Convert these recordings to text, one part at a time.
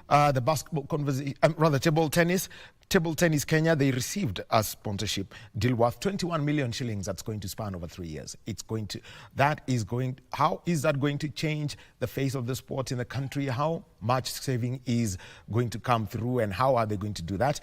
the basketball conversation, rather table tennis. Table Tennis Kenya, they received a sponsorship deal worth 21 million shillings that's going to span over 3 years. How is that going to change the face of the sport in the country? How much saving is going to come through, and how are they going to do that?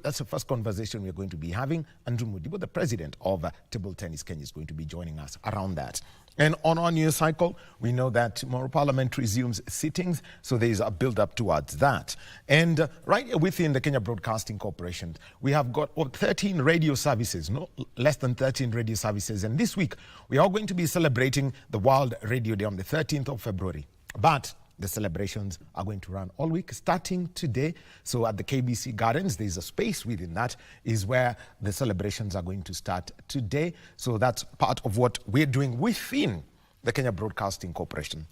That's the first conversation we're going to be having. Andrew Mudibo, the president of Table Tennis Kenya, is going to be joining us around that. And on our news cycle, we know that tomorrow Parliament resumes sittings, so there is a build-up towards that. And right within the Kenya Broadcasting Corporation, we have got 13 radio services, no less than 13 radio services. And this week, we are going to be celebrating the World Radio Day on the 13th of February. But the celebrations are going to run all week, starting today. So at the KBC Gardens, there's a space within that is where the celebrations are going to start today. So that's part of what we're doing within the Kenya Broadcasting Corporation.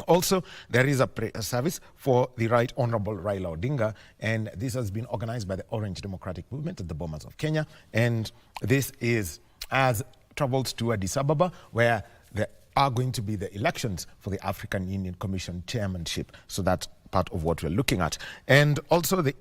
Also, there is a prayer service for the Right Honorable Raila Odinga, and this has been organized by the Orange Democratic Movement at the Bomas of Kenya. And this is as travels to Addis Ababa, where the are going to be the elections for the African Union Commission chairmanship. So that's part of what we're looking at. And also the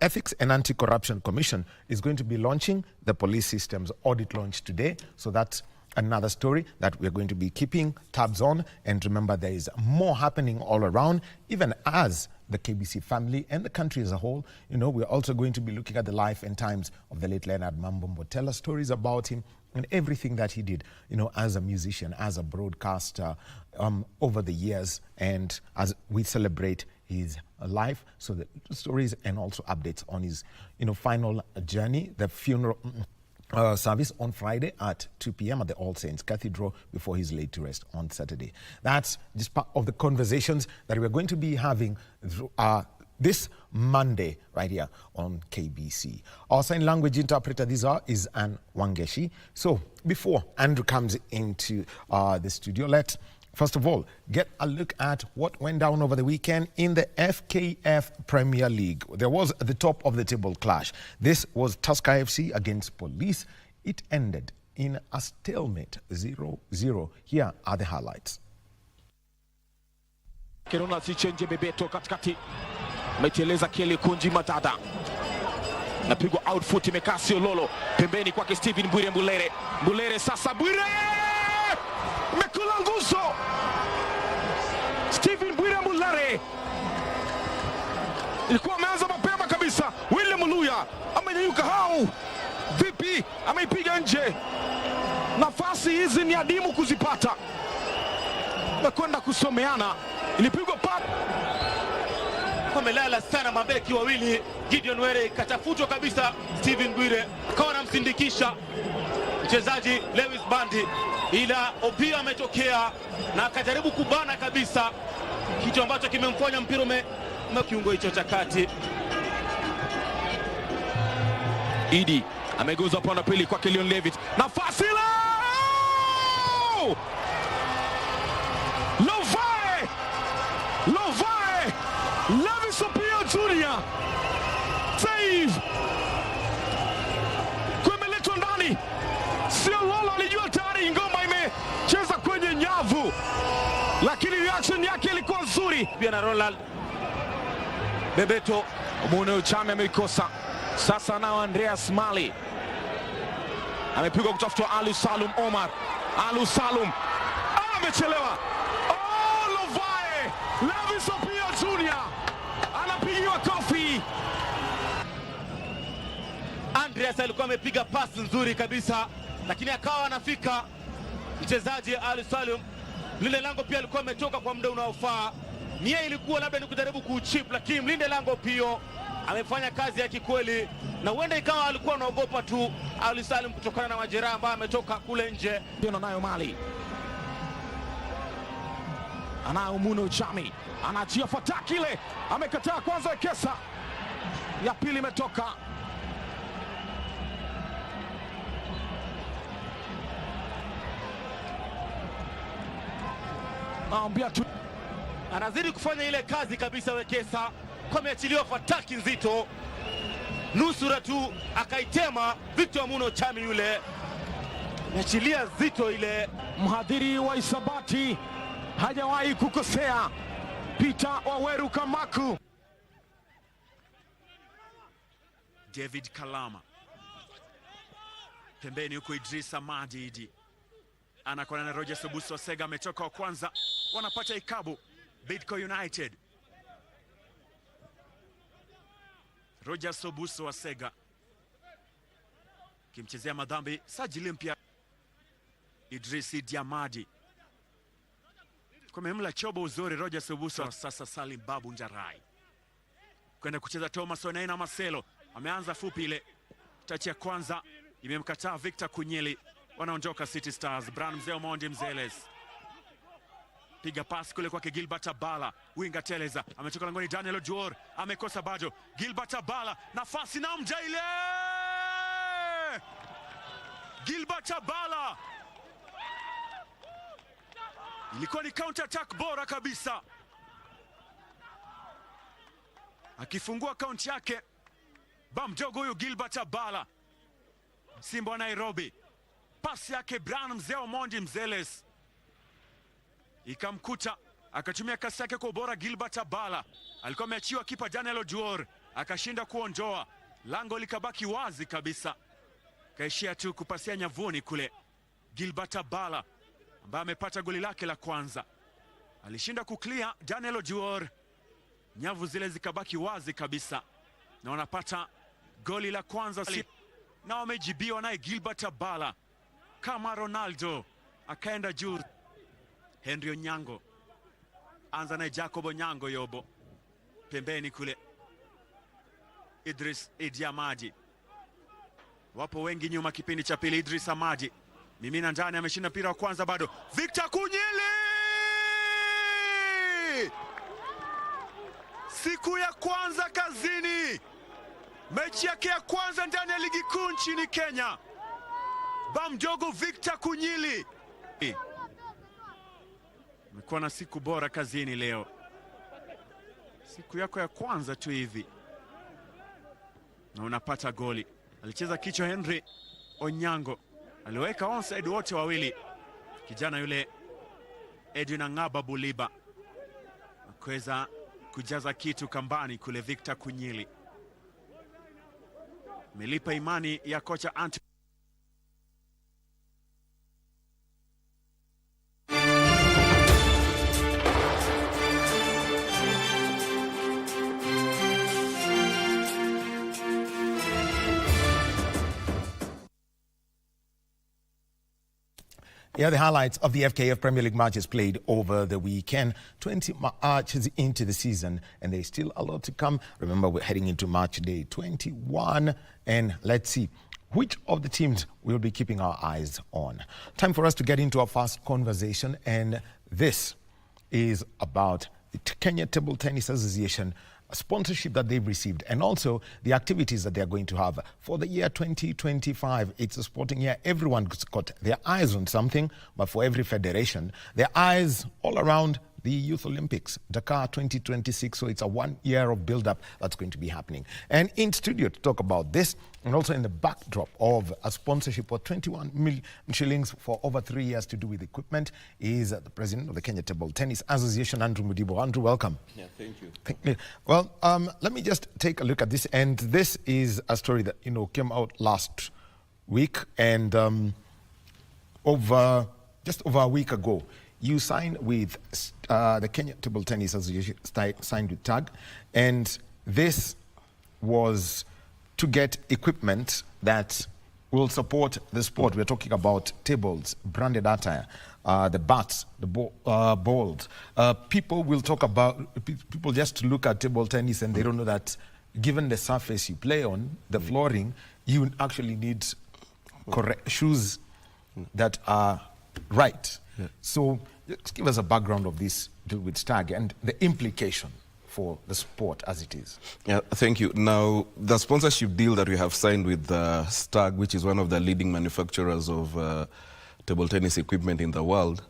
Ethics and Anti-Corruption Commission is going to be launching the police systems audit launch today. So that's another story that we're going to be keeping tabs on. And remember, there is more happening all around, even as the KBC family and the country as a whole. You know, we're also going to be looking at the life and times of the late Leonard Mambombo. Tell us stories about him and everything that he did, you know, as a musician, as a broadcaster over the years, and as we celebrate his life. So the stories and also updates on his, you know, final journey, the funeral service on Friday at 2 p.m. at the All Saints Cathedral before he's laid to rest on Saturday. That's just part of the conversations that we're going to be having this Monday right here on KBC. Our sign language interpreter is Anne Wangeshi. So before Andrew comes into the studio, let's first of all get a look at what went down over the weekend in the FKF Premier League. There was the top of the table clash. This was Tusker FC against Police. It ended in a stalemate, 0-0. Here are the highlights. Kirona Sichenje Bebeto katikati. Meteleza Kele Kunji Matata. Napigwa outfoot imekasi Ololo. Pembeni kwake Steven Bwire Mbulere. Mbulere sasa Bwire! Mekula nguzo! Steven Bwire Mbulere. Ilikuwa ameanza mapema kabisa. William Muluya amenyanyuka hau. Vipi ameipiga nje. Nafasi hizi ni adimu kuzipata. Nakwenda kusomeana. Ilipigwa pap. Wamelala sana mabeki wawili. Gideon Were katafutwa kabisa. Steven Bwire akawa anamsindikisha mchezaji Lewis Bandi, ila Opia ametokea na akajaribu kubana kabisa, kitu ambacho kimemfanya mpira kiungo hicho cha kati. Idi ameguza pona pili kwa Leon Levitt. Nafasi Lovae Levis Opia Junior save kumeletwa ndani. Sio Lolo alijua tayari ngoma imecheza kwenye nyavu, lakini reaction yake ilikuwa nzuri. Pia na Ronald Bebeto Muno Chame ameikosa. Sasa nao Andreas Mali amepigwa kutafutwa Alu Salum Omar. Alu Salum amechelewa. Lovae Levis Opia Junior anapigiwa kofi. Andreas alikuwa amepiga pasi nzuri kabisa, lakini akawa anafika mchezaji Alu Salum. Mlinde lango pia alikuwa ametoka kwa muda unaofaa. Nia ilikuwa labda ni kujaribu kuchip, lakini mlinde lango pia amefanya kazi ya kikweli, na huenda ikawa alikuwa anaogopa tu Alu Salum kutokana na majeraha ambayo ametoka kule nje. Ndio nayo Mali. Anao Muno Chami. Anaachia fataki ile. Amekataa kwanza Kesa. Ya pili imetoka. Anazidi kufanya ile kazi kabisa Wekesa, kwa ameachiliwa fataki nzito. Nusura tu akaitema Victor Muno Chami yule. Ameachilia zito ile. Mhadhiri wa hisabati hajawahi kukosea. Peter Waweru Kamaku David Kalama. Pembeni huko Idrisa Madidi. Anakuwa na Roger Sobuso Wasega, ametoka wa kwanza. Wanapata ikabu Bidco United. Roger Sobuso Wasega kimchezea madhambi sajili mpya Idrisi Diamadi. Kumemla chobo uzuri Roger Sobuso. Sasa Salim Babu Njarai kwenda kucheza Thomas Onaina Marcelo. Ameanza fupi ile. Tachi ya kwanza imemkataa Victor Kunyeli. Wanaondoka City Stars. Bran Mzee Omondi Mzeles. Piga pasi kule kwake Gilbert Abala. Winga Teleza. Ametoka langoni Daniel Ojuor. Amekosa bado. Gilbert Abala. Nafasi na mjaile. Gilbert Abala. Ilikuwa ni counter attack bora kabisa. Akifungua account yake bamdogo huyu Gilbert Abala. Simba wa Nairobi. Pasi yake Bran Mzee Omondi Mzeles ikamkuta, akatumia kasi yake kwa ubora. Gilbert Abala alikuwa ameachiwa kipa Daniel Ojuor, akashinda kuondoa. Lango likabaki wazi kabisa, kaishia tu kupasia nyavuni kule. Gilbert Abala ambaye amepata goli lake la kwanza alishinda kuklia Daniel Ojuor, nyavu zile zikabaki wazi kabisa, na wanapata goli la kwanza. Na wamejibiwa naye Gilbert Abala kama Ronaldo, akaenda juu. Henry Onyango anza na Jacob Onyango Yobo pembeni kule. Idris Idiamadi, wapo wengi nyuma kipindi cha pili. Idris Amadi mimina ndani, ameshinda mpira wa kwanza bado. Victor Kunyeli, siku ya kwanza kazini, mechi yake ya kwanza ndani ya ligi kuu nchini Kenya. Bamdogo Victor Kunyeli amekuwa na siku bora kazini leo, siku yako ya kwanza tu hivi na unapata goli. Alicheza kichwa Henry Onyango, aliweka onside wote wawili. Kijana yule Edwin Angaba Buliba akaweza kujaza kitu kambani kule. Victor Kunyeli melipa imani ya kocha Anti. Yeah, the highlights of the FKF Premier League matches played over the weekend. 20 matches into the season, and there's still a lot to come. Remember, we're heading into match day 21, and let's see which of the teams we'll be keeping our eyes on. Time for us to get into our first conversation, and this is about the Kenya Table Tennis Association sponsorship that they've received, and also the activities that they're going to have for the year 2025. It's a sporting year. Everyone's got their eyes on something, but for every federation, their eyes all around the Youth Olympics, Dakar 2026. So it's a 1 year of build-up that's going to be happening. And in studio to talk about this, and also in the backdrop of a sponsorship for 21 million shillings for over 3 years to do with equipment, is the president of the Kenya Table Tennis Association, Andrew Mudibo. Andrew, welcome. Yeah, thank you. Thank you. Well, let me just take a look at this. And this is a story that, came out last week. And just over a week ago, you signed with the Kenya Table Tennis Association, signed with TAG, and this was to get equipment that will support the sport. We're talking about tables, branded attire, the bats, the balls. People will talk about, people just look at table tennis and they don't know that given the surface you play on, the flooring, you actually need correct shoes that are right. Yeah. So just give us a background of this deal with STAG and the implication for the sport as it is. Yeah, thank you. Now, the sponsorship deal that we have signed with STAG, which is one of the leading manufacturers of table tennis equipment in the world,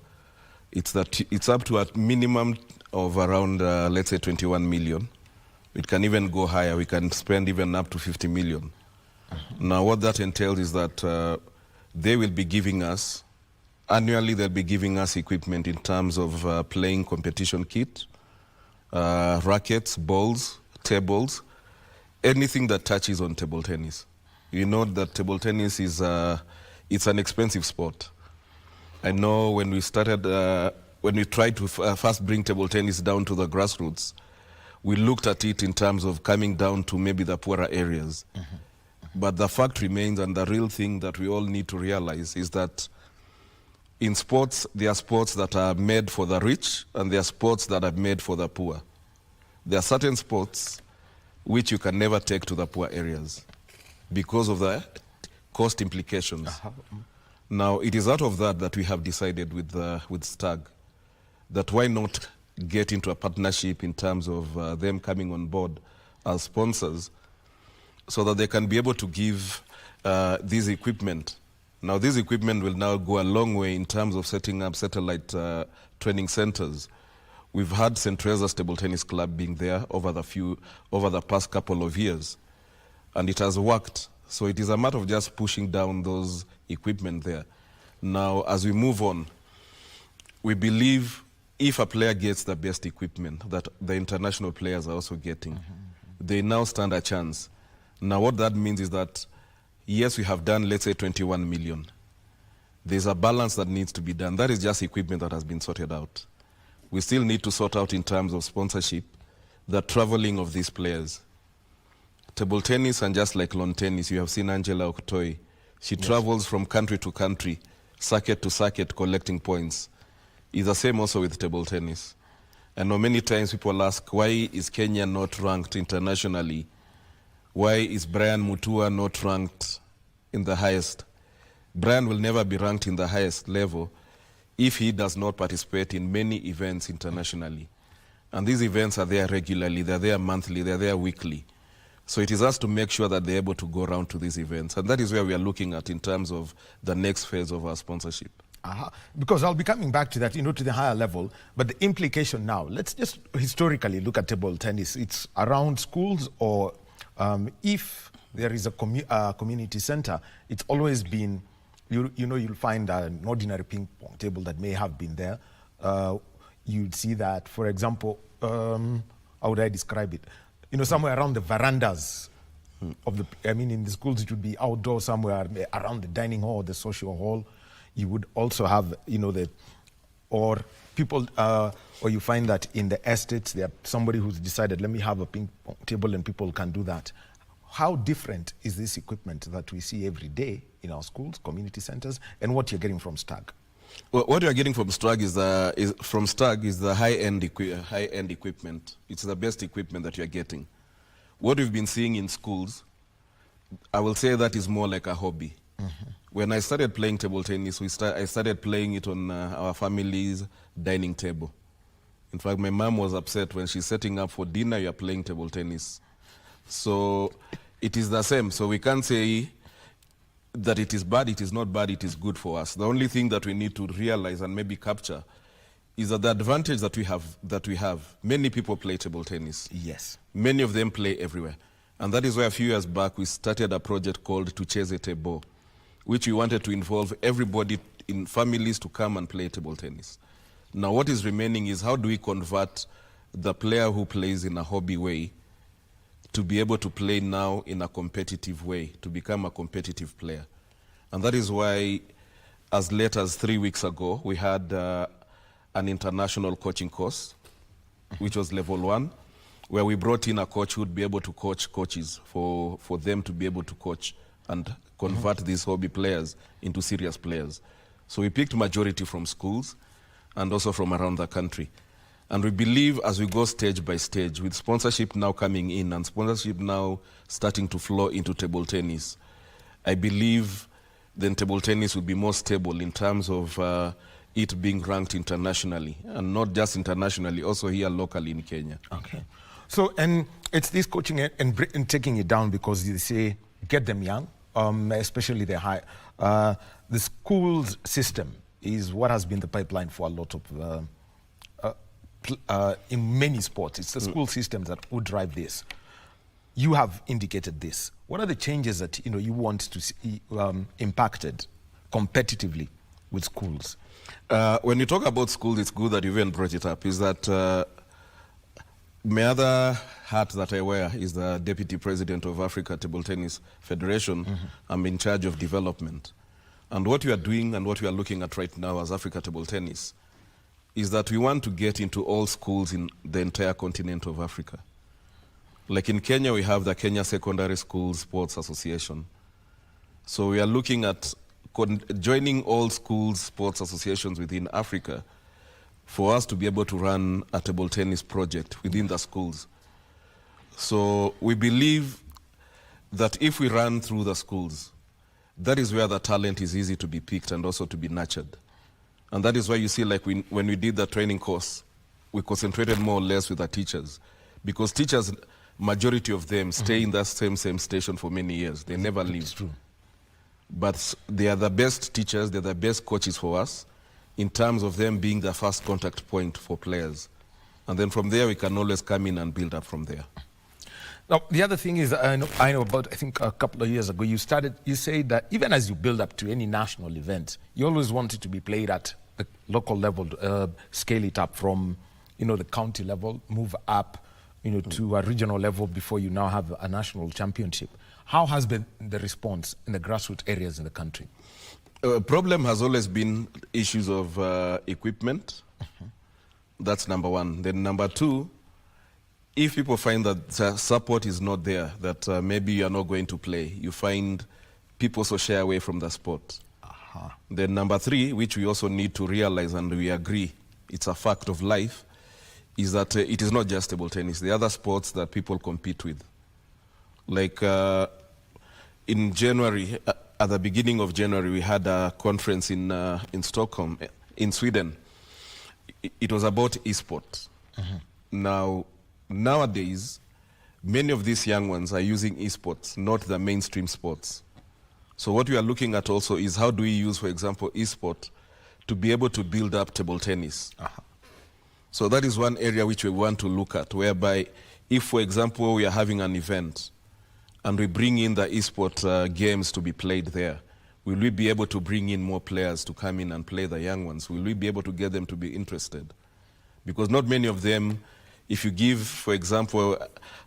it's up to a minimum of around, let's say, 21 million. It can even go higher. We can spend even up to 50 million. Now, what that entails is that they will be giving us, annually they'll be giving us equipment in terms of playing competition kit, rackets, balls, tables, anything that touches on table tennis. You know that table tennis is it's an expensive sport. I know when we started, when we tried to first bring table tennis down to the grassroots, we looked at it in terms of coming down to maybe the poorer areas. But the fact remains, and the real thing that we all need to realize is that in sports, there are sports that are made for the rich, and there are sports that are made for the poor. There are certain sports which you can never take to the poor areas because of the cost implications. Now, it is out of that we have decided with STAG that why not get into a partnership in terms of them coming on board as sponsors so that they can be able to give this equipment. Now, this equipment will now go a long way in terms of setting up satellite training centers. We've had St. Teresa's Table Tennis Club being there over the past couple of years, and it has worked. So it is a matter of just pushing down those equipment there. Now, as we move on, we believe if a player gets the best equipment that the international players are also getting, they now stand a chance. Now, what that means is that, yes, we have done, let's say, 21 million. There's a balance that needs to be done. That is just equipment that has been sorted out. We still need to sort out in terms of sponsorship, the traveling of these players. Table tennis, and just like lawn tennis, you have seen Angela Oktoi. She travels from country to country, circuit to circuit, collecting points. It's the same also with table tennis. I know many times people ask, why is Kenya not ranked internationally? Why is Brian Mutua not ranked in the highest? Brian will never be ranked in the highest level if he does not participate in many events internationally. And these events are there regularly, they're there monthly, they're there weekly. So it is us to make sure that they're able to go around to these events. And that is where we are looking at in terms of the next phase of our sponsorship. Because I'll be coming back to that, to the higher level. But the implication now, let's just historically look at table tennis. It's around schools, or if there is a community center, it's always been, you'll find an ordinary ping pong table that may have been there. You'd see that, for example, how would I describe it? Somewhere around the verandas of in the schools, it would be outdoor somewhere around the dining hall, the social hall. You would also have, or people, or you find that in the estates, there somebody who's decided, let me have a ping pong table, and people can do that. How different is this equipment that we see every day in our schools, community centers, and what you're getting from STAG? Well, what you're getting from STAG is the high-end equipment. It's the best equipment that you're getting. What we've been seeing in schools, I will say that is more like a hobby. When I started playing table tennis, I started playing it on our family's dining table. In fact, my mom was upset when she's setting up for dinner, you're playing table tennis. So it is the same. So we can't say that it is bad, it is not bad, it is good for us. The only thing that we need to realize and maybe capture is that the advantage that we have, many people play table tennis. Yes. Many of them play everywhere. And that is why a few years back we started a project called Tucheze Table, which we wanted to involve everybody in families to come and play table tennis. Now what is remaining is how do we convert the player who plays in a hobby way to be able to play now in a competitive way, to become a competitive player. And that is why, as late as 3 weeks ago, we had an international coaching course, which was level 1, where we brought in a coach who would be able to coach coaches for them to be able to coach and convert these hobby players into serious players. So we picked majority from schools and also from around the country. And we believe as we go stage by stage, with sponsorship now coming in and sponsorship now starting to flow into table tennis, I believe then table tennis will be more stable in terms of it being ranked internationally, and not just internationally, also here locally in Kenya. Okay. So, and it's this coaching and taking it down, because you say get them young, especially the high. The schools system is what has been the pipeline for a lot of in many sports. It's the school systems that would drive this. You have indicated this. What are the changes that you want to see impacted competitively with schools? When you talk about schools, it's good that you even brought it up. Is that my other hat that I wear is the Deputy President of Africa Table Tennis Federation. I'm in charge of development. And what we are doing and what we are looking at right now as Africa Table Tennis is that we want to get into all schools in the entire continent of Africa. Like in Kenya, we have the Kenya Secondary School Sports Association. So we are looking at joining all schools sports associations within Africa for us to be able to run a table tennis project within the schools. So we believe that if we run through the schools, that is where the talent is easy to be picked and also to be nurtured. And that is why you see, like when we did the training course, we concentrated more or less with the teachers, because teachers, majority of them stay in that same station for many years. They never leave. It's true. But they are the best teachers, they're the best coaches for us in terms of them being the first contact point for players. And then from there, we can always come in and build up from there. Now, the other thing is, I know about, I think a couple of years ago, you said that even as you build up to any national event, you always want it to be played at the local level, scale it up from, the county level, move up, to a regional level before you now have a national championship. How has been the response in the grassroots areas in the country? Problem has always been issues of equipment. That's number one. Then number two, if people find that support is not there, that maybe you are not going to play, you find people also shy away from the sport. Then number three, which we also need to realize and we agree, it's a fact of life, is that it is not just table tennis. The other sports that people compete with. Like in January, at the beginning of January, we had a conference in Stockholm, in Sweden. It was about esports. Now, nowadays, many of these young ones are using esports, not the mainstream sports. So what we are looking at also is how do we use, for example, esport to be able to build up table tennis. So that is one area which we want to look at, whereby if, for example, we are having an event and we bring in the esport games to be played there, will we be able to bring in more players to come in and play the young ones? Will we be able to get them to be interested? Because not many of them, if you give, for example,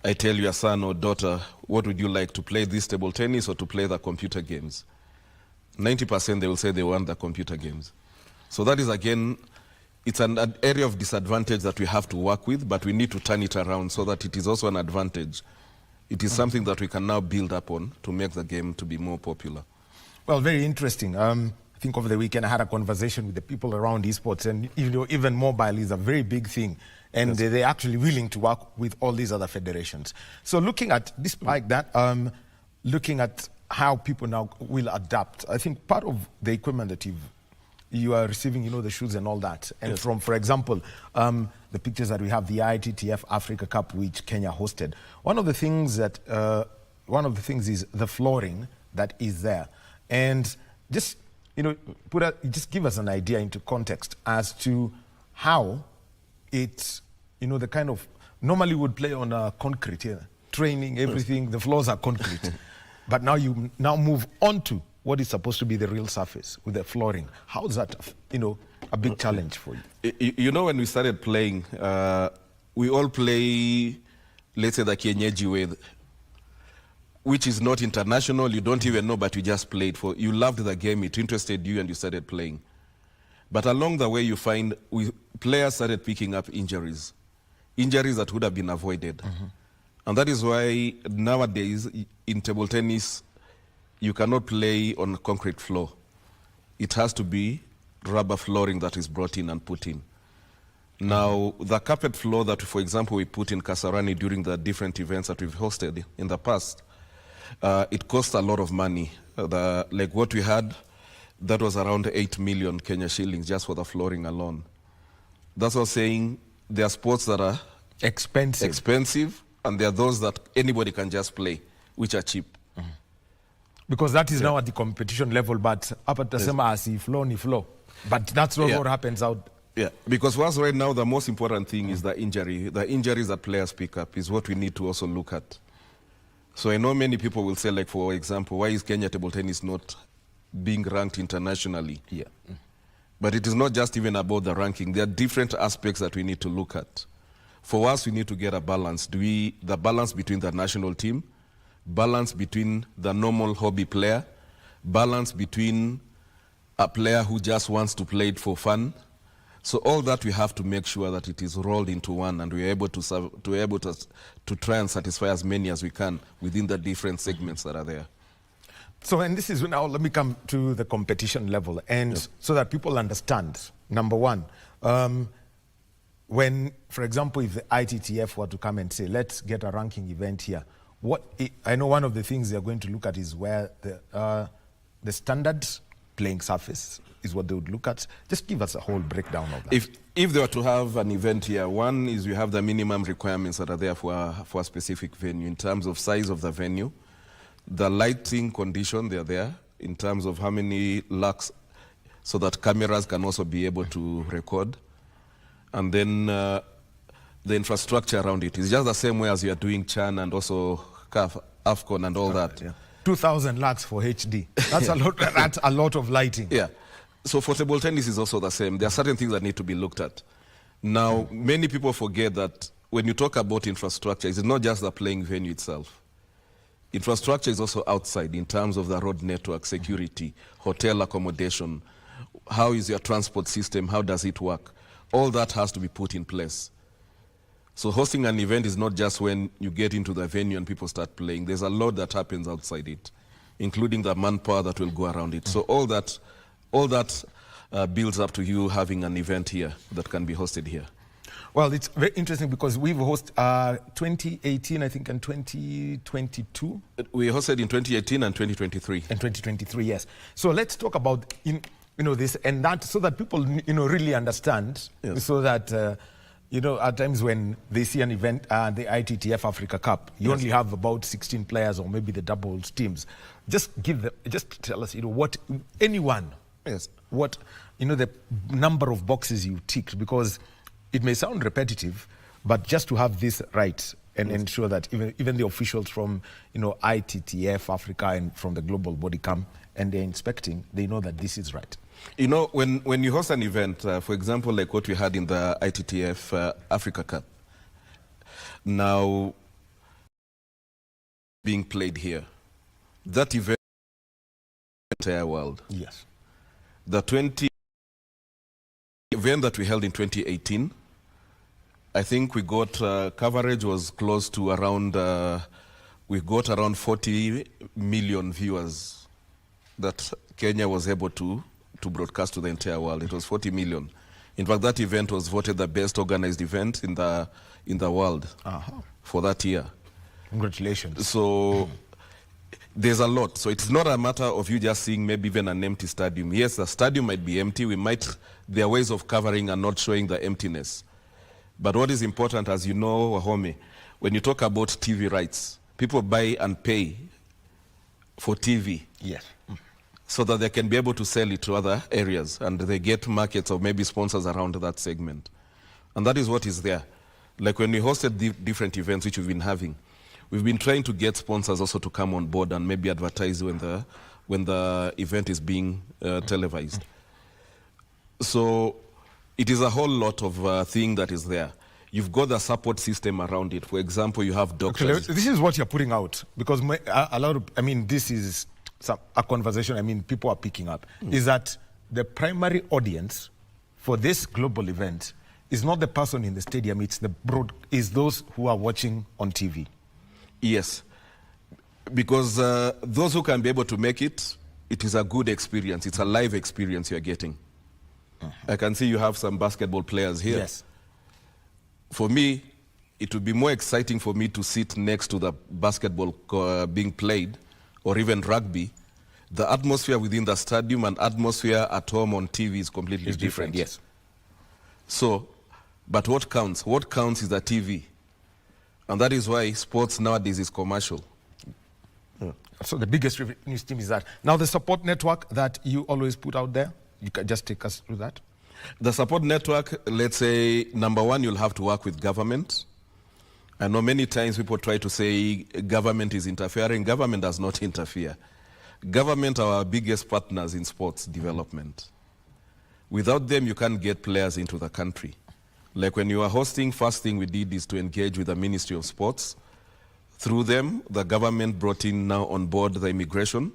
I tell your son or daughter, what would you like, to play this table tennis or to play the computer games? 90% they will say they want the computer games. So that is, again, it's an area of disadvantage that we have to work with, but we need to turn it around so that it is also an advantage. It is something that we can now build upon to make the game to be more popular. Well, very interesting. I think over the weekend I had a conversation with the people around esports, and even mobile is a very big thing. And they're actually willing to work with all these other federations. So looking at, despite that, looking at how people now will adapt, I think part of the equipment that you are receiving, the shoes and all that. And from, for example, the pictures that we have, the ITTF Africa Cup, which Kenya hosted. One of the things is the flooring that is there. And just, just give us an idea into context as to how it's, the kind of, normally would play on concrete here, training, everything, the floors are concrete. But now you move on to what is supposed to be the real surface with the flooring. How is that, a big challenge for you? When we started playing, we all play, let's say, the Kienyeji way, which is not international. You don't even know, but you just played you loved the game, it interested you, and you started playing. But along the way, you find players started picking up injuries that would have been avoided. And that is why nowadays, in table tennis, you cannot play on a concrete floor. It has to be rubber flooring that is brought in and put in. Now, the carpet floor that, for example, we put in Kasarani during the different events that we've hosted in the past, it cost a lot of money. Like what we had, that was around 8 million Kenya shillings just for the flooring alone. That's what I'm saying. There are sports that are expensive, and there are those that anybody can just play, which are cheap. Because that is now at the competition level, but up at the same as flow. But that's not what happens out. Yeah, because for us right now, the most important thing is the injury. The injuries that players pick up is what we need to also look at. So I know many people will say, like, for example, why is Kenya table tennis not being ranked internationally? But it is not just even about the ranking. There are different aspects that we need to look at. For us, we need to get a balance. The balance between the national team, balance between the normal hobby player, balance between a player who just wants to play it for fun. So all that we have to make sure that it is rolled into one, and we're able to try and satisfy as many as we can within the different segments that are there. So, and this is now, let me come to the competition level, and so that people understand, number one, when, for example, if the ITTF were to come and say, let's get a ranking event here, I know one of the things they're going to look at is where the standard playing surface is what they would look at. Just give us a whole breakdown of that. If they were to have an event here, one is you have the minimum requirements that are there for a specific venue in terms of size of the venue, the lighting condition, they're there in terms of how many lux, so that cameras can also be able to record. And then the infrastructure around it is just the same way as you are doing CHAN and also CAF, AFCON and all that. Yeah. 2,000 lux for HD. That's a lot. That's a lot of lighting. Yeah. So for table tennis is also the same. There are certain things that need to be looked at. Now, many people forget that when you talk about infrastructure, it's not just the playing venue itself. Infrastructure is also outside in terms of the road network, security, hotel accommodation. How is your transport system? How does it work? All that has to be put in place. So hosting an event is not just when you get into the venue and people start playing. There's a lot that happens outside it, including the manpower that will go around it. So all that builds up to you having an event here that can be hosted here. Well, it's very interesting because we've hosted 2018, I think, and 2022. We hosted in 2018 and 2023. And 2023, yes. So let's talk about this and that, so that people really understand. Yes. So that at times when they see an event, the ITTF Africa Cup, you only have about 16 players or maybe the doubles teams. Just tell us, what anyone. Yes. What the number of boxes you ticked, because it may sound repetitive, but just to have this right and ensure that even the officials from ITTF Africa and from the global body come and they're inspecting, they know that this is right. When you host an event, for example, like what we had in the ITTF Africa Cup, now being played here, that event in the entire world. Yes. The event that we held in 2018, I think we got coverage was close to around, we got around 40 million viewers that Kenya was able to broadcast to the entire world. It was 40 million. In fact, that event was voted the best organized event in the world for that year. Congratulations. So there's a lot. So it's not a matter of you just seeing maybe even an empty stadium. Yes, the stadium might be empty. There are ways of covering and not showing the emptiness. But what is important, as you know, Wahome, when you talk about TV rights, people buy and pay for TV. Yes. So that they can be able to sell it to other areas, and they get markets or maybe sponsors around that segment. And that is what is there. Like when we hosted different events which we've been having, we've been trying to get sponsors also to come on board and maybe advertise when the event is being televised. So it is a whole lot of thing that is there. You've got the support system around it. For example, you have doctors. This is what you're putting out, because this is a conversation people are picking up, is that the primary audience for this global event is not the person in the stadium, it's is those who are watching on TV. Yes, because those who can be able to make it, it is a good experience. It's a live experience you're getting. I can see you have some basketball players here. Yes. For me, it would be more exciting for me to sit next to the basketball being played, or even rugby. The atmosphere within the stadium and atmosphere at home on TV is completely different. Yes. So, but what counts? What counts is the TV. And that is why sports nowadays is commercial. So the biggest revenue stream is that. Now the support network that you always put out there, you can just take us through that. The support network, let's say, number one, you'll have to work with government. I know many times people try to say government is interfering. Government does not interfere. Government are our biggest partners in sports development. Without them, you can't get players into the country. Like when you are hosting, first thing we did is to engage with the Ministry of Sports. Through them, the government brought in now on board the immigration,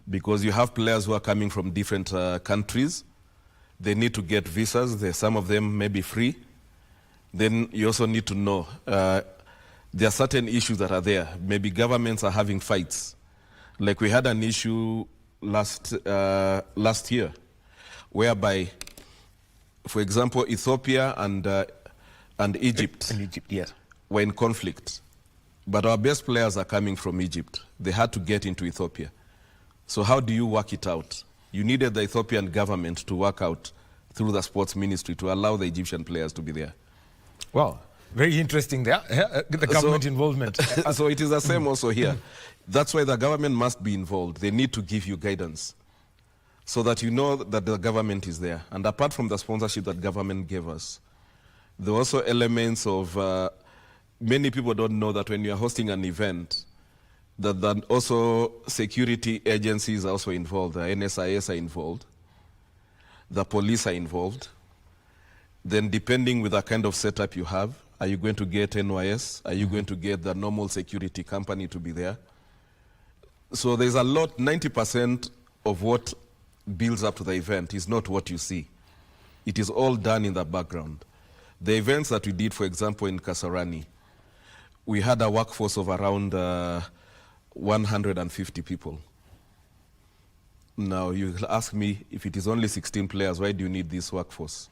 because you have players who are coming from different countries. They need to get visas. Some of them may be free. Then you also need to know there are certain issues that are there. Maybe governments are having fights. Like we had an issue last year, whereby, for example, Ethiopia and Egypt, yes, were in conflict. But our best players are coming from Egypt. They had to get into Ethiopia. So how do you work it out? You needed the Ethiopian government to work out through the sports ministry to allow the Egyptian players to be there. Well, very interesting there, the government involvement. So it is the same also here. That's why the government must be involved. They need to give you guidance so that you know that the government is there. And apart from the sponsorship that government gave us, there are also elements of, many people don't know that when you are hosting an event, that also security agencies are also involved. The NSIS are involved. The police are involved. Then depending with the kind of setup you have, are you going to get NYS? Are you going to get the normal security company to be there? So there's a lot, 90% of what builds up to the event is not what you see. It is all done in the background. The events that we did, for example, in Kasarani, we had a workforce of around 150 people. Now, you ask me, if it is only 16 players, why do you need this workforce?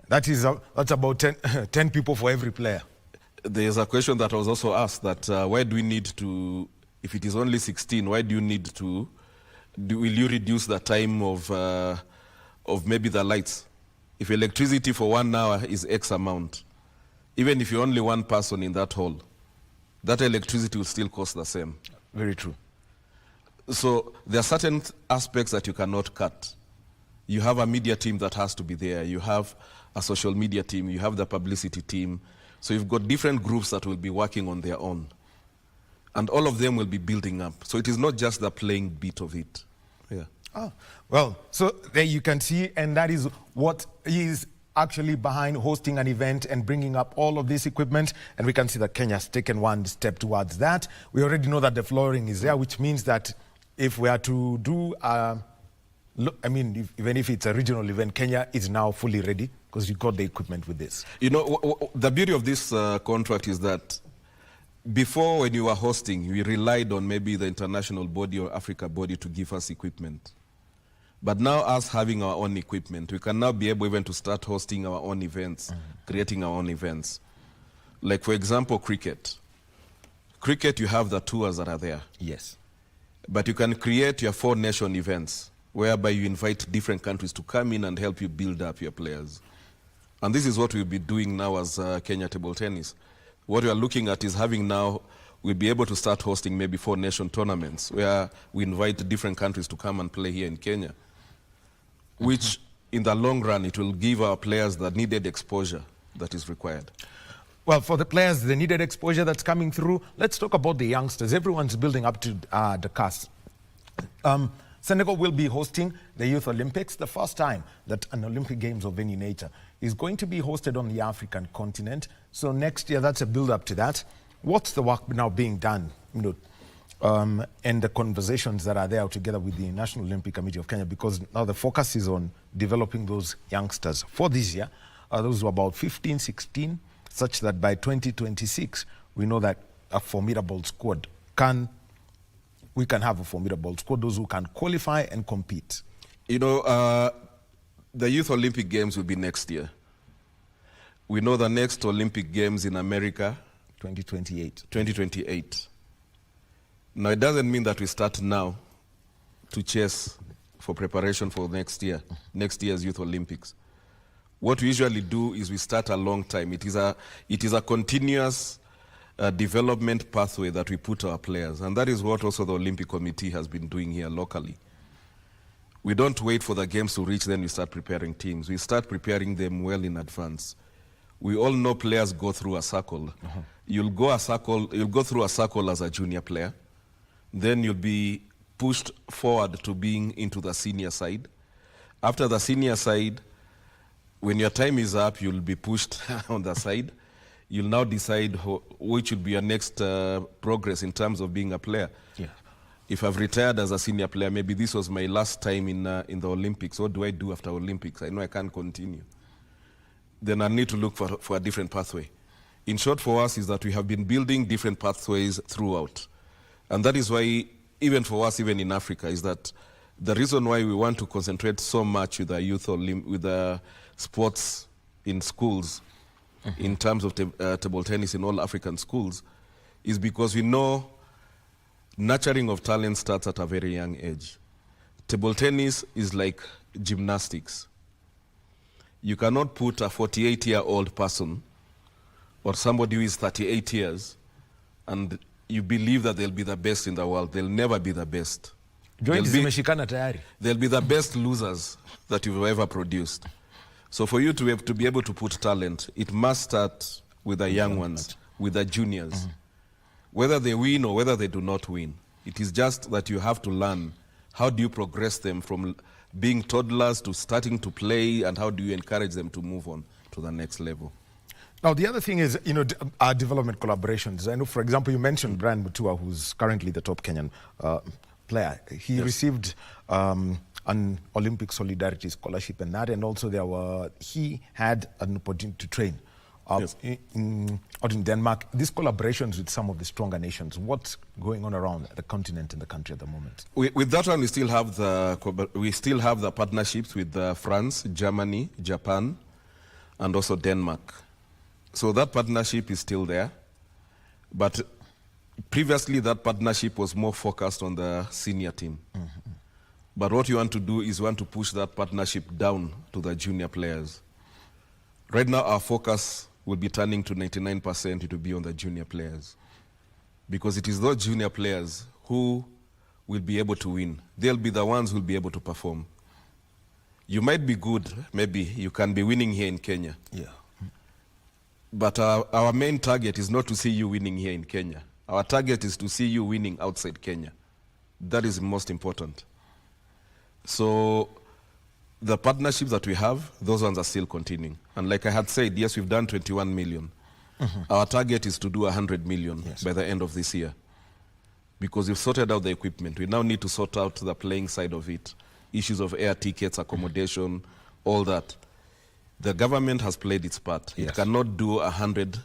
That's about 10 people for every player. There's a question that was also asked, that why do we need to, if it is only 16, why do you need to, will you reduce the time of maybe the lights? If electricity for 1 hour is X amount, even if you're only one person in that hall, that electricity will still cost the same. Very true. So there are certain aspects that you cannot cut. You have a media team that has to be there. You have a social media team. You have the publicity team. So you've got different groups that will be working on their own. And all of them will be building up. So it is not just the playing bit of it. Yeah. Oh, well, so there you can see, and that is what is actually behind hosting an event and bringing up all of this equipment. And we can see that Kenya has taken one step towards that. We already know that the flooring is there, which means that if we are to do, even if it's a regional event, Kenya is now fully ready because you got the equipment with this. You know, the beauty of this contract is that before, when you were hosting, we relied on maybe the international body or Africa body to give us equipment. But now, us having our own equipment, we can now be able even to start hosting our own events, creating our own events. Like, for example, cricket. Cricket, you have the tours that are there. Yes. But you can create your 4-nation events, whereby you invite different countries to come in and help you build up your players. And this is what we'll be doing now as Kenya Table Tennis. What we are looking at is having now, we'll be able to start hosting maybe 4-nation tournaments, where we invite different countries to come and play here in Kenya, which in the long run, it will give our players the needed exposure that is required. Well, for the players, the needed exposure that's coming through, let's talk about the youngsters. Everyone's building up to the cast. Senegal will be hosting the Youth Olympics, the first time that an Olympic Games of any nature is going to be hosted on the African continent. So next year, that's a build-up to that. What's the work now being done, and the conversations that are there together with the National Olympic Committee of Kenya, because now the focus is on developing those youngsters for this year. Those who are about 15, 16, such that by 2026, we know that a formidable squad we can have a formidable squad, those who can qualify and compete. You know, the Youth Olympic Games will be next year. We know the next Olympic Games in America, 2028. 2028. Now, it doesn't mean that we start now to chase for preparation for next year's Youth Olympics. What we usually do is we start a long time. It is a continuous development pathway that we put our players. And that is what also the Olympic Committee has been doing here locally. We don't wait for the games to reach, then we start preparing teams. We start preparing them well in advance. We all know players go through a circle. You'll go through a circle as a junior player. Then you'll be pushed forward to being into the senior side. After the senior side, when your time is up, you'll be pushed on the side. You'll now decide which should be your next progress in terms of being a player. Yeah. If I've retired as a senior player, maybe this was my last time in the Olympics. What do I do after Olympics? I know I can't continue. Then I need to look for a different pathway. In short, for us, is that we have been building different pathways throughout. And that is why, even for us, even in Africa, is that the reason why we want to concentrate so much with the youth with the sports in schools, in terms of table tennis in all African schools, is because we know nurturing of talent starts at a very young age. Table tennis is like gymnastics. You cannot put a 48-year-old person or somebody who is 38 years and you believe that they'll be the best in the world. They'll never be the best. They'll be the best losers that you've ever produced. So for you to be able to put talent, it must start with the young ones, with the juniors. Whether they win or whether they do not win. It is just that you have to learn how do you progress them from being toddlers to starting to play, and how do you encourage them to move on to the next level. Now, the other thing is, our development collaborations. I know, for example, you mentioned Brian Mutua, who's currently the top Kenyan player. He received an Olympic Solidarity Scholarship and also he had an opportunity to train out in Denmark. These collaborations with some of the stronger nations, what's going on around the continent and the country at the moment? With that one, we still have the partnerships with France, Germany, Japan, and also Denmark. So that partnership is still there, but previously that partnership was more focused on the senior team. But what you want to do is want to push that partnership down to the junior players. Right now, our focus will be turning to 99% to be on the junior players, because it is those junior players who will be able to win. They'll be the ones who will be able to perform. You might be good, maybe you can be winning here in Kenya. Yeah. But our main target is not to see you winning here in Kenya. Our target is to see you winning outside Kenya. That is most important. So the partnerships that we have, those ones are still continuing. And like I had said, yes, we've done 21 million. Our target is to do 100 million by the end of this year. Because we've sorted out the equipment. We now need to sort out the playing side of it. Issues of air tickets, accommodation, all that. The government has played its part. It cannot do 100%.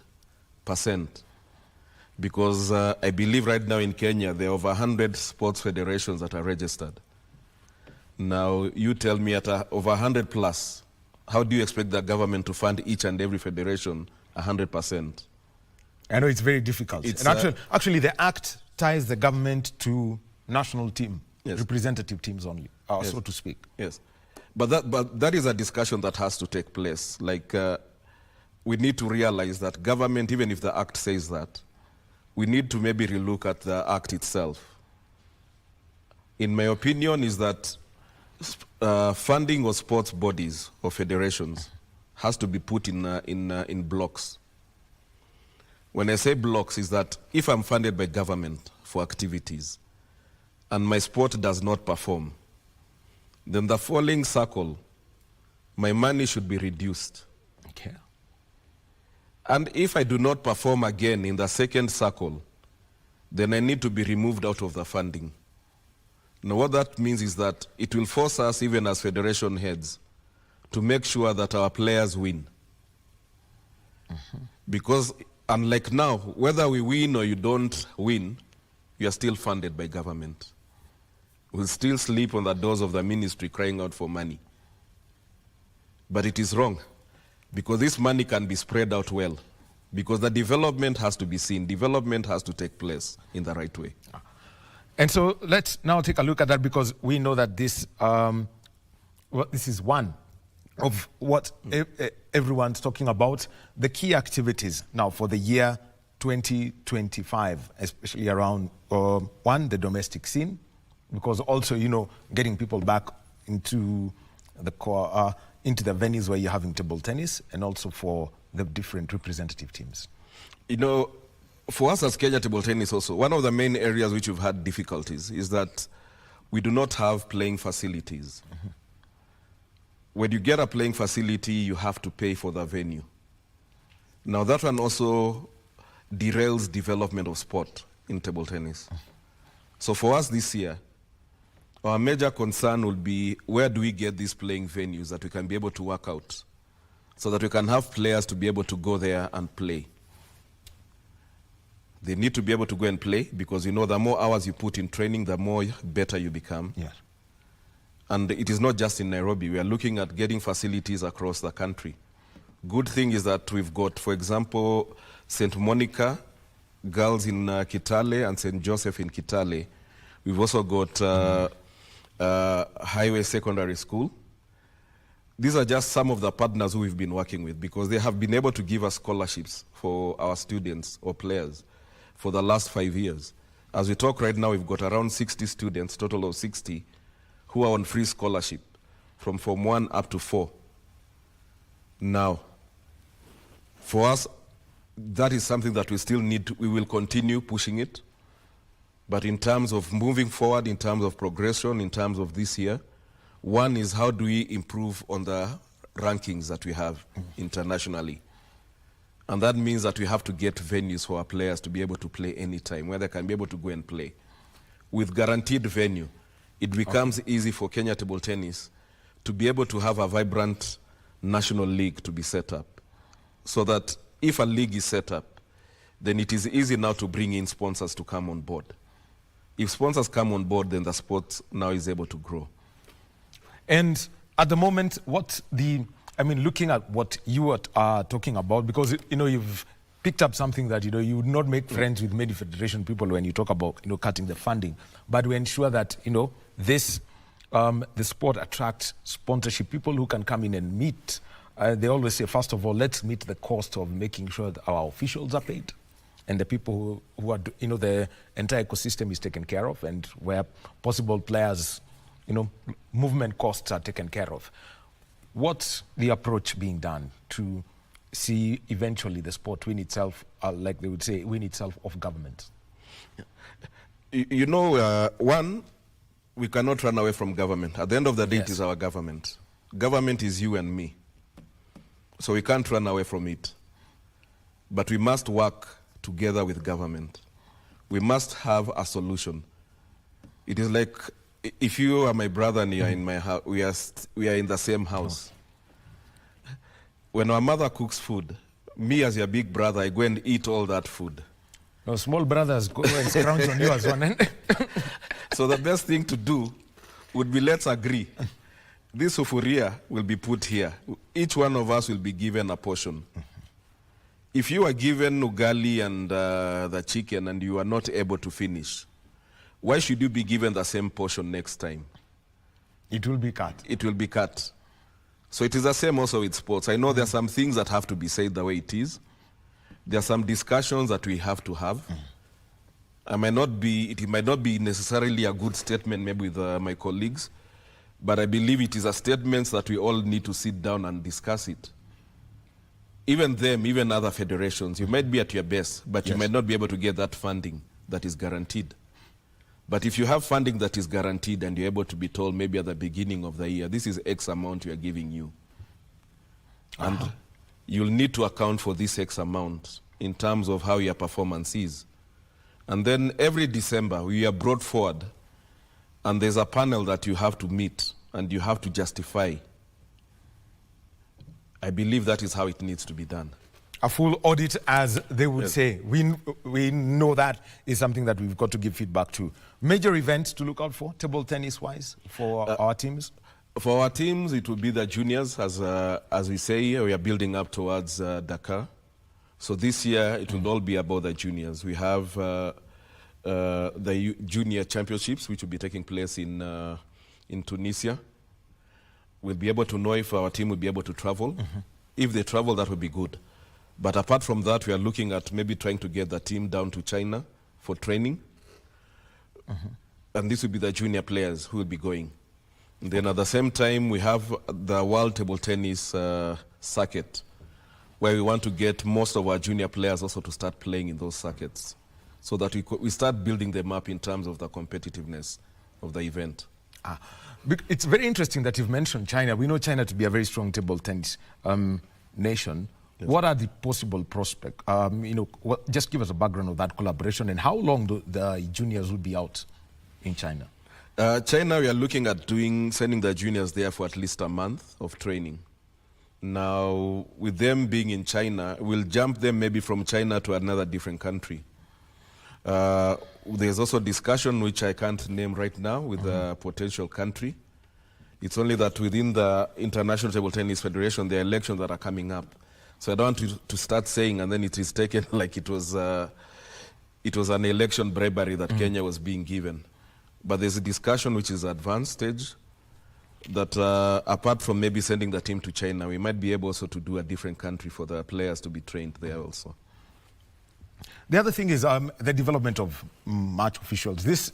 Because I believe right now in Kenya, there are over 100 sports federations that are registered. Now, you tell me at over 100 plus, how do you expect the government to fund each and every federation 100%? I know it's very difficult. And actually, the Act ties the government to national team, representative teams only, so to speak. Yes. But that is a discussion that has to take place. Like, we need to realize that government, even if the Act says that, we need to maybe relook at the Act itself. In my opinion, is that funding of sports bodies or federations has to be put in blocks. When I say blocks, is that if I'm funded by government for activities and my sport does not perform, then the following cycle, my money should be reduced. Okay. And if I do not perform again in the second cycle, then I need to be removed out of the funding. Now, what that means is that it will force us, even as federation heads, to make sure that our players win. Because unlike now, whether we win or you don't win, you are still funded by government. We'll still sleep on the doors of the ministry crying out for money. But it is wrong, because this money can be spread out well, because the development has to be seen. Development has to take place in the right way. And so let's now take a look at that, because we know that this is one of what everyone's talking about, the key activities now for the year 2025, especially around, one, the domestic scene, because also, getting people back into the venues where you're having table tennis, and also for the different representative teams. For us as Kenya Table Tennis also, one of the main areas which we've had difficulties is that we do not have playing facilities. when you get a playing facility, you have to pay for the venue. Now that one also derails development of sport in table tennis. So for us this year, our major concern will be where do we get these playing venues that we can be able to work out so that we can have players to be able to go there and play. They need to be able to go and play because, you know, the more hours you put in training, the more better you become. Yes. And it is not just in Nairobi. We are looking at getting facilities across the country. Good thing is that we've got, for example, St. Monica girls in Kitale and St. Joseph in Kitale. We've also got Highway Secondary School. These are just some of the partners who we've been working with because they have been able to give us scholarships for our students or players for the last 5 years. As we talk right now, we've got around 60 students, total of 60, who are on free scholarship from Form 1 up to 4. Now, for us, that is something that we still need to, we will continue pushing it. But in terms of moving forward, in terms of progression, in terms of this year, one is how do we improve on the rankings that we have internationally. And that means that we have to get venues for our players to be able to play anytime, where they can be able to go and play. With guaranteed venue, it becomes easy for Kenya Table Tennis to be able to have a vibrant national league to be set up. So that if a league is set up, then it is easy now to bring in sponsors to come on board. If sponsors come on board, then the sport now is able to grow. And at the moment, looking at what you are talking about, because, you know, you've picked up something that, you know, you would not make friends with many federation people when you talk about, you know, cutting the funding. But we ensure that, you know, this, the sport attracts sponsorship, people who can come in and meet. They always say, first of all, let's meet the cost of making sure that our officials are paid and the people who are, you know, the entire ecosystem is taken care of, and where possible players, you know, movement costs are taken care of. What's the approach being done to see eventually the sport win itself, like they would say, win itself of government? You know, one, we cannot run away from government. At the end of the day, yes, it is our government. Government is you and me. So we can't run away from it. But we must work together with government. We must have a solution. It is like if you are my brother and you are in my house, we are in the same house. When our mother cooks food, me as your big brother, I go and eat all that food. No, small brothers go and scrounge on you as one. So the best thing to do would be, let's agree. This sufuria will be put here. Each one of us will be given a portion. If you are given ugali and the chicken and you are not able to finish, why should you be given the same portion next time? It will be cut. It will be cut. So it is the same also with sports. I know there are some things that have to be said the way it is. There are some discussions that we have to have. It might not be necessarily a good statement maybe with my colleagues, but I believe it is a statement that we all need to sit down and discuss it. Even them, even other federations, you might be at your best, but yes, you might not be able to get that funding that is guaranteed. But if you have funding that is guaranteed and you're able to be told maybe at the beginning of the year, this is X amount we are giving you. And you'll need to account for this X amount in terms of how your performance is. And then every December, we are brought forward and there's a panel that you have to meet and you have to justify. I believe that is how it needs to be done. A full audit, as they would Yes. say. We know that is something that we've got to give feedback to. Major events to look out for, table tennis-wise, for our teams? For our teams, it will be the juniors. As we say, we are building up towards Dakar. So this year, it will all be about the juniors. We have the junior championships, which will be taking place in Tunisia. We'll be able to know if our team will be able to travel. If they travel, that will be good. But apart from that, we are looking at maybe trying to get the team down to China for training. And this will be the junior players who will be going. And then at the same time, we have the World Table Tennis circuit, where we want to get most of our junior players also to start playing in those circuits, so that we start building them up in terms of the competitiveness of the event. It's very interesting that you've mentioned China. We know China to be a very strong table tennis nation. Yes. What are the possible prospects? Just give us a background of that collaboration and how long the juniors will be out in China. China, we are looking at sending the juniors there for at least a month of training. Now, with them being in China, we'll jump them maybe from China to another different country. There's also discussion, which I can't name right now, with a potential country. It's only that within the International Table Tennis Federation, there are elections that are coming up. So I don't want to start saying, and then it is taken like it was an election bribery that Kenya was being given. But there's a discussion which is advanced stage that apart from maybe sending the team to China, we might be able also to do a different country for the players to be trained there also. The other thing is the development of match officials. This,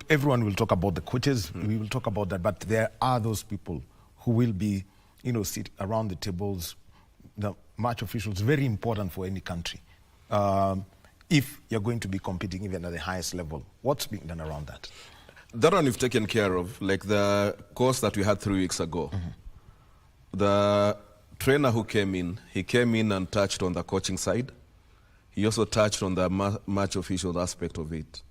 everyone will talk about the coaches. We will talk about that, but there are those people who will be, sit around the tables. The match officials, very important for any country. If you're going to be competing even at the highest level, what's being done around that? That one we've taken care of, like the course that we had 3 weeks ago. The trainer who came in, he came in and touched on the coaching side. He also touched on the match official aspect of it.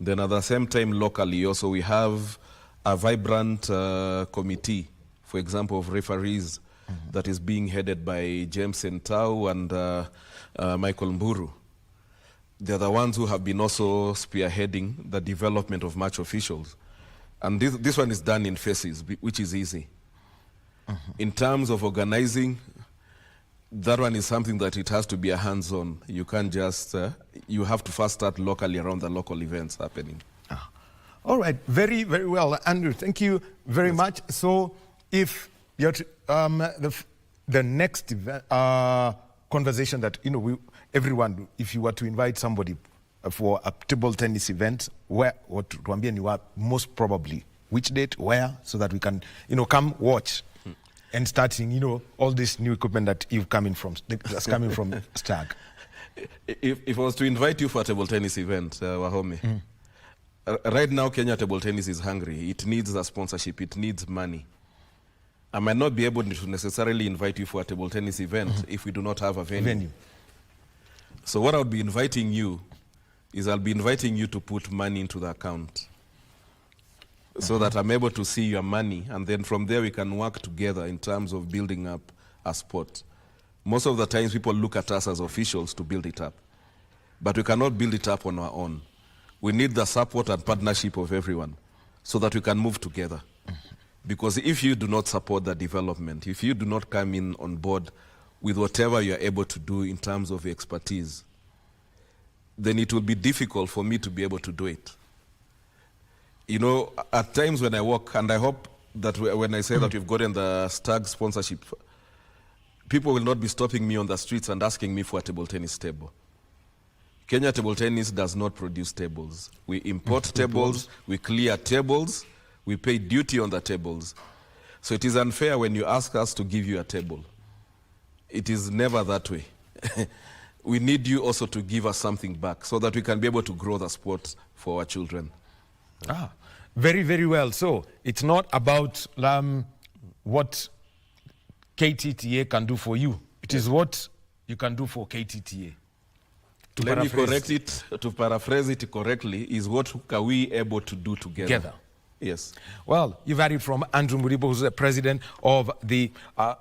Then at the same time, locally also we have a vibrant committee, for example, of referees that is being headed by James Sentau and Michael Mburu. They're the ones who have been also spearheading the development of match officials. And this one is done in phases, which is easy. In terms of organizing, that one is something that it has to be a hands-on. You can't just, you have to first start locally around the local events happening. All right, very, very well. Andrew, thank you very much. So if you're the next event, conversation that, everyone, if you were to invite somebody for a table tennis event, most probably, which date, where, so that we can, come watch and starting, all this new equipment that's coming from Stag. If I was to invite you for a table tennis event, Wahome, right now Kenya table tennis is hungry. It needs a sponsorship. It needs money. I might not be able to necessarily invite you for a table tennis event if we do not have a venue. So what I'll be inviting you is I'll be inviting you to put money into the account so that I'm able to see your money, and then from there we can work together in terms of building up a sport. Most of the times people look at us as officials to build it up, but we cannot build it up on our own. We need the support and partnership of everyone so that we can move together. Because if you do not support the development, if you do not come in on board with whatever you are able to do in terms of expertise, then it will be difficult for me to be able to do it. At times when I walk, and I hope that when I say that we've gotten the Stag sponsorship, people will not be stopping me on the streets and asking me for a table tennis table. Kenya Table Tennis does not produce tables. We import tables, we clear tables, we pay duty on the tables. So it is unfair when you ask us to give you a table. It is never that way. We need you also to give us something back so that we can be able to grow the sport for our children. Very, very well. So it's not about what KTTA can do for you. It is what you can do for KTTA. Let me correct it, to paraphrase it correctly, is what are we able to do together? Yes. Well, you've heard it from Andrew Muribo, who's the president of the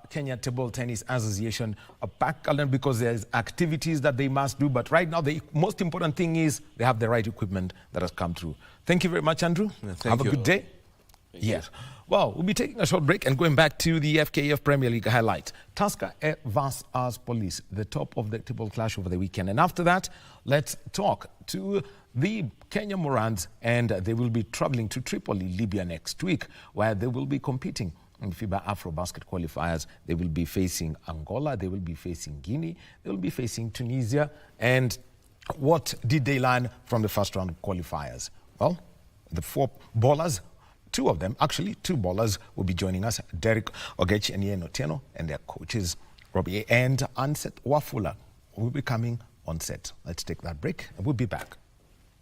Kenya Table Tennis Association, a packed calendar because there's activities that they must do. But right now, the most important thing is they have the right equipment that has come through. Thank you very much, Andrew. Have a good day. Yes. Well, we'll be taking a short break and going back to the FKF Premier League highlights. Tusker vs Police, the top of the table clash over the weekend. And after that, let's talk to the Kenya Morans, and they will be traveling to Tripoli, Libya next week, where they will be competing in FIBA AfroBasket qualifiers. They will be facing Angola, they will be facing Guinea, they will be facing Tunisia. And what did they learn from the first round qualifiers? Well, the 4 bowlers, 2 of them, actually 2 bowlers, will be joining us. Derek Ogechi and Ian Otieno, and their coaches, Robbie and Anset Wafula, will be coming on set. Let's take that break and we'll be back.